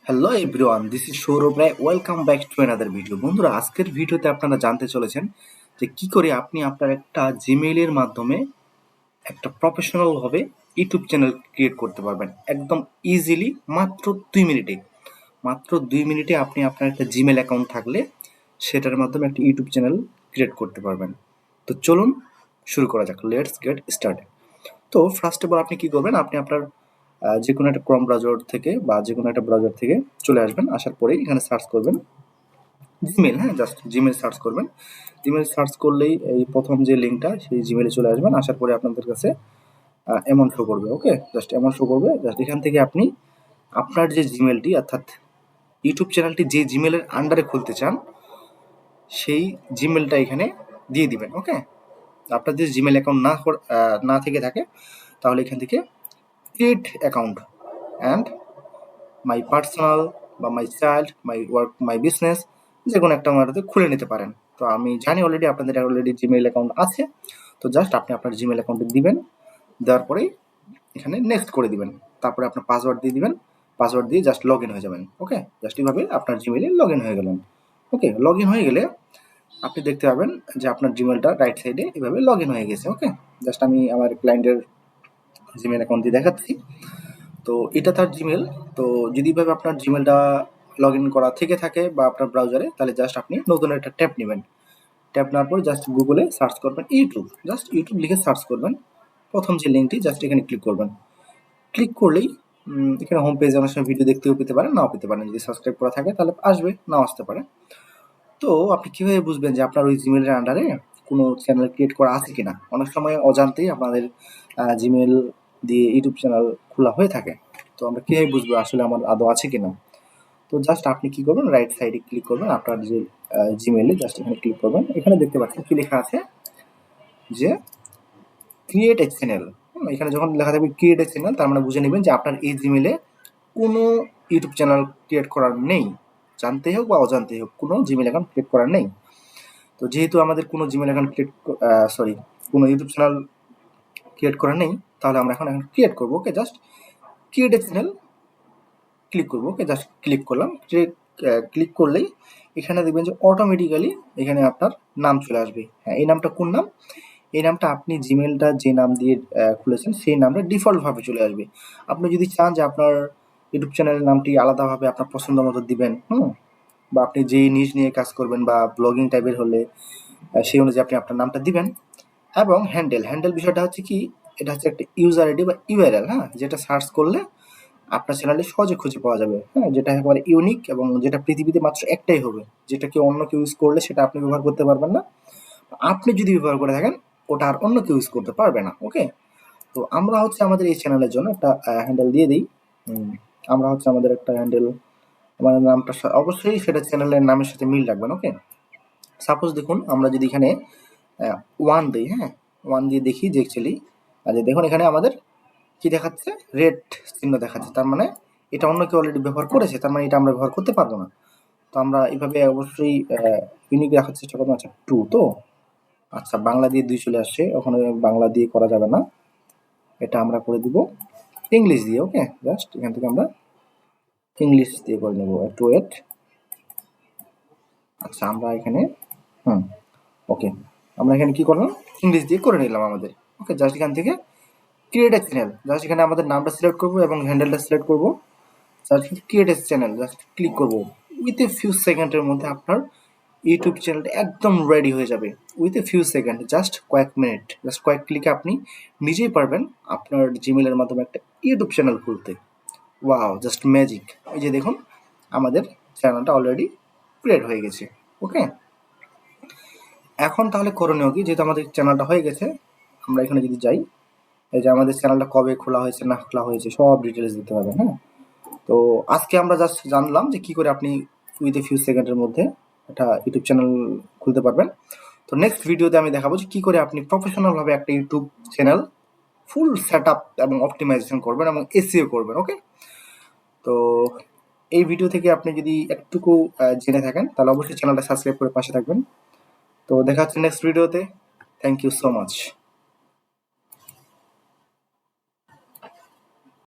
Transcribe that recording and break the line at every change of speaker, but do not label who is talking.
Hello everyone, this is Sourav Roy. Welcome back to another video. বন্ধুরা, আজকের ভিডিওতে আপনারা জানতে চলেছেন যে কি করে আপনি আপনার একটা জিমেইলের মাধ্যমে একটা প্রফেশনাল ভাবে ইউটিউব চ্যানেল ক্রিয়েট করতে পারবেন একদম ইজিলি, মাত্র 2 মিনিটে। মাত্র 2 মিনিটে আপনি আপনার একটা জিমেল অ্যাকাউন্ট থাকলে সেটার মাধ্যমে একটা ইউটিউব চ্যানেল ক্রিয়েট করতে পারবেন। তো চলুন শুরু করা যাক। Let's get started. তো ফার্স্ট অফ অল আপনি কি করবেন, আপনি আপনার যে কোনো একটা ক্রোম ব্রাউজার থেকে বা যে কোনো একটা ব্রাউজার থেকে চলে আসবেন। আসার পরেই এখানে সার্চ করবেন জিমেল। হ্যাঁ, জাস্ট জিমেল সার্চ করবেন। জিমেল সার্চ করলেই এই প্রথম যে লিঙ্কটা সেই জিমেলে চলে আসবেন। আসার পরে আপনাদের কাছে এমন শো করবে। ওকে, জাস্ট এমন শো করবে। জাস্ট এখান থেকে আপনি আপনার যে জিমেলটি, অর্থাৎ ইউটিউব চ্যানেলটি যে জিমেলের আন্ডারে খুলতে চান সেই জিমেলটা এখানে দিয়ে দিবেন। ওকে, আপনার যদি জিমেল অ্যাকাউন্ট না থেকে থাকে তাহলে এখান থেকে create account and my personal বা my child, my work, my business, যে কোনো একটা আমাদের খুলে নিতে পারেন। তো আমি জানি অলরেডি আপনাদের অলরেডি জিমেইল অ্যাকাউন্ট আছে। তো জাস্ট আপনি আপনার জিমেইল অ্যাকাউন্টে দিবেন। দেওয়ার পরেই এখানে নেক্সট করে দিবেন। তারপরে আপনার পাসওয়ার্ড দিয়ে দিবেন। পাসওয়ার্ড দিয়ে জাস্ট লগ ইন হয়ে যাবেন। ওকে, জাস্ট এইভাবে আপনার জিমেইলে লগ ইন হয়ে গেলেন। ওকে, লগ ইন হয়ে গেলে আপনি দেখতে পাবেন যে আপনার জিমেলটা রাইট সাইডে এভাবে লগ ইন হয়ে গেছে। ওকে, জাস্ট আমি আমার ক্লায়েন্টের জিমেল অ্যাকাউন্ট দিয়ে দেখাচ্ছি। তো এটা তার জিমেল। তো যদি ভাবে আপনার জিমেলটা লগ ইন করা থেকে থাকে বা আপনার ব্রাউজারে, তাহলে জাস্ট আপনি নতুন একটা ট্যাব নেবেন। ট্যাব নেওয়ার পর জাস্ট গুগলে সার্চ করবেন ইউটিউব। জাস্ট ইউটিউব লিখে সার্চ করবেন। প্রথম যে লিঙ্কটি জাস্ট এখানে ক্লিক করবেন। ক্লিক করলেই এখানে হোম পেজে অনেক সময় ভিডিও দেখতেও পেতে পারেন, নাও পেতে পারেন। যদি সাবস্ক্রাইব করা থাকে তাহলে আসবে, নাও আসতে পারে। তো আপনি কিভাবে বুঝবেন যে আপনার ওই জিমেলের আন্ডারে কোনো চ্যানেল ক্রিয়েট করা আছে কিনা? অনেক সময় অজান্তেই আপনাদের জিমেল দিয়ে ইউটিউব চ্যানেল খোলা হয়ে থাকে। তো আমরা কিভাবে বুঝবো আসলে আমার আদৌ আছে কিনা? তো জাস্ট আপনি কি করবেন, রাইট সাইডে ক্লিক করবেন। আপনার যে জিমেইলে জাস্ট এখানে ক্লিক করবেন। এখানে দেখতে পাচ্ছেন কি লেখা আছে যে ক্রিয়েট এ চ্যানেল। এখানে যখন লেখা থাকবে ক্রিয়েট এ চ্যানেল, তার মানে বুঝে নেবেন যে আপনার এই জিমেলে কোনো ইউটিউব চ্যানেল ক্রিয়েট করার নেই। জানতেই হোক বা অজান্তেই হোক, কোনো জিমেল অ্যাকাউন্ট ক্রিয়েট করার নেই। তো যেহেতু আমাদের কোনো জিমেল অ্যাকাউন্ট কোনো ইউটিউব চ্যানেল ক্রিয়েট করা নেই, তাহলে আমরা এখন ক্রিয়েট করবো। Okay, just create a channel click করবো। ওকে, জাস্ট ক্লিক করলাম। ক্লিক করলেই এখানে দেখবেন যে অটোমেটিক্যালি এখানে আপনার নাম চলে আসবে। হ্যাঁ, এই নামটা কোন নাম? এই নামটা আপনি জিমেলটা যে নাম দিয়ে খুলেছেন সেই নামটা ডিফল্টভাবে চলে আসবে। আপনি যদি চান যে আপনার ইউটিউব চ্যানেলের নামটি আলাদাভাবে আপনার পছন্দ মতো দিবেন, বা আপনি যেই নিজ নিয়ে কাজ করবেন বা ব্লগিং টাইপের হলে সেই অনুযায়ী আপনি আপনার নামটা দিবেন। এবং হ্যান্ডেল বিষয়টা হচ্ছে কি, এটা হচ্ছে একটা ইউজার আইডি বা ইউআরএল। হ্যাঁ, যেটা সার্চ করলে আপনার চ্যানেলে সহজে খুঁজে পাওয়া যাবে। হ্যাঁ, যেটা একেবারে ইউনিক এবং যেটা পৃথিবীতে মাত্র একটাই হবে। যেটা কেউ অন্য কেউ ইউজ করলে সেটা আপনি ব্যবহার করতে পারবেন না। আপনি যদি ব্যবহার করে থাকেন ওটা আর অন্য কেউ ইউজ করতে পারবে না। ওকে, তো আমরা হচ্ছে আমাদের এই চ্যানেলের জন্য একটা হ্যান্ডেল দিয়ে দিই। আমরা হচ্ছে আমাদের একটা হ্যান্ডেল, আমাদের নামটা অবশ্যই সেটা চ্যানেলের নামের সাথে মিল রাখবেন। ওকে, সাপোজ দেখুন আমরা যদি এখানে 1 দিই। হ্যাঁ, 1 দিয়ে দেখি যে অ্যাকচুয়ালি দেখুন এখানে আমাদের কি দেখাচ্ছে, রেড চিহ্ন দেখাচ্ছে। তার মানে এটা অন্য কেউ অলরেডি ব্যবহার করেছে, তার মানে এটা আমরা ব্যবহার করতে পারবো না। তো আমরা এইভাবে অবশ্যই ইউনিক রাখার চেষ্টা করবো। আচ্ছা 2 তো, আচ্ছা বাংলা দিয়ে 2 চলে আসছে, ওখানে বাংলা দিয়ে করা যাবে না, এটা আমরা করে দিব ইংলিশ দিয়ে। ওকে, জাস্ট এখান থেকে আমরা ইংলিশ দিয়ে করে নেবো। একটু ওয়েট। আচ্ছা আমরা এখানে ওকে, আমরা এখানে কি করলাম, ইংলিশ দিয়ে করে নিলাম আমাদের। ওকে, জাস্ট এখান থেকে ক্রিয়েট এ চ্যানেল, জাস্ট এখানে আমাদের নামটা সিলেক্ট করবো এবং হ্যান্ডেলটা সিলেক্ট করবো। Just create a channel just click করবো। উইথ এ ফিউ সেকেন্ডের মধ্যে আপনার ইউটিউব চ্যানেলটা একদম রেডি হয়ে যাবে। With a few second, just কয়েক মিনিট, জাস্ট কয়েক ক্লিকে আপনি নিজেই পারবেন আপনার জিমেলের মাধ্যমে একটা ইউটিউব চ্যানেল খুলতে। Wow, just magic. এই যে দেখুন আমাদের চ্যানেলটা অলরেডি ক্রিয়েট হয়ে গেছে। ওকে, এখন তাহলে করণীয় কি, যেহেতু আমাদের চ্যানেলটা হয়ে গেছে, আমরা এখানে যদি যাই, এই যে আমাদের চ্যানেলটা কবে খোলা হয়েছে না খোলা হয়েছে সব ডিটেলস দিতে হবে। হ্যাঁ, তো আজকে আমরা জাস্ট জানলাম যে কি করে আপনি উইথ এ ফিউ সেকেন্ডের মধ্যে একটা ইউটিউব চ্যানেল খুলতে পারবেন। তো নেক্সট ভিডিওতে আমি দেখাবো যে কি করে আপনি প্রফেশনাল ভাবে একটা YouTube channel full set up এবং অপটিমাইজেশন করবেন এবং এসইও করবেন। ওকে, তো এই ভিডিও থেকে আপনি যদি একটুকু জেনে থাকেন তাহলে অবশ্যই চ্যানেলটা সাবস্ক্রাইব করে পাশে থাকবেন। তো দেখা হচ্ছে নেক্সট ভিডিওতে। Thank you so much.